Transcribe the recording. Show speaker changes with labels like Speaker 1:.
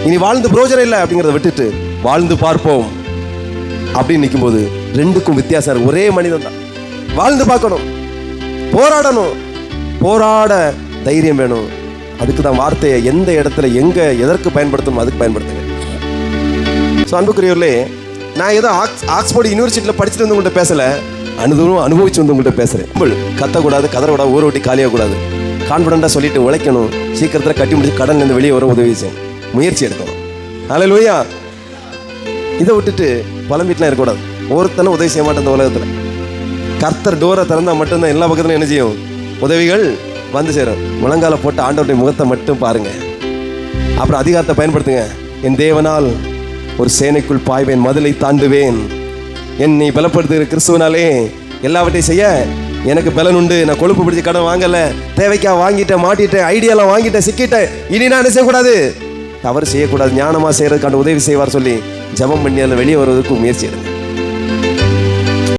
Speaker 1: இனி வாழ்ந்து பிரயோஜனம் இல்லை அப்படிங்கிறத விட்டுட்டு வாழ்ந்து பார்ப்போம் அப்படின்னு நிற்கும்போது ரெண்டுக்கும் வித்தியாசம் இருக்கு. ஒரே மனிதன் தான். வாழ்ந்து பார்க்கணும், போராடணும், போராட தைரியம் வேணும். அதுக்கு தான் வார்த்தையை எந்த இடத்துல எங்க எதற்கு பயன்படுத்தணும் அதுக்கு பயன்படுத்துங்க. ஸோ அன்புக்குரியவர்களே, நான் ஏதோ ஆக்ஸ்போர்ட் யூனிவர்சிட்டியில் படிச்சுட்டு வந்து உங்கள்கிட்ட பேசலை, அனுபவிச்சு வந்து உங்கள்கிட்ட பேசுகிறேன். கத்தக்கூடாது, கதறக்கூடாது, ஊரை விட்டு காலியாகக்கூடாது. கான்ஃபிடென்ட்டாக சொல்லிட்டு உழைக்கணும். சீக்கிரத்தில் கட்டி முடிச்சு கடன்லேருந்து வெளியே வர உதவி செய்யணும், முயற்சி எடுக்கணும். அல்லேலூயா. இதை விட்டுட்டு புலம்பிட்டுலாம் இருக்கக்கூடாது. ஒருத்தனும் உதவி செய்ய மாட்டேன் இந்த உலகத்தில். கர்த்தர் டோரை திறந்தால் மட்டும்தான் எல்லா பக்கத்துலையும் என்ன செய்யும், உதவிகள் வந்து சேரும். முழங்கால போட்டு ஆண்டவருடைய முகத்தை மட்டும் பாருங்க. அப்புறம் அதிகாரத்தை பயன்படுத்துங்க. என் தேவனால் ஒரு சேனைக்குள் பாய்வேன், மதிலை தாண்டுவேன். என்னை பலப்படுத்துகிற கிறிஸ்துவனாலே எல்லாவற்றையும் செய்ய எனக்கு பலன் உண்டு. நான் கொழுப்பு பிடிச்சி கடன் வாங்கலை, தேவைக்கா வாங்கிட்டேன், மாட்டிட்டேன், ஐடியாலாம் வாங்கிட்டேன், சிக்கிட்டேன். இனி நான் என்ன செய்யக்கூடாது, தவறு செய்யக்கூடாது, ஞானமாக செய்கிறதுக்கான உதவி செய்வார் சொல்லி ஜெபம் பண்ணி அதில் வெளியே வருவதற்கு முயற்சி எடுங்க.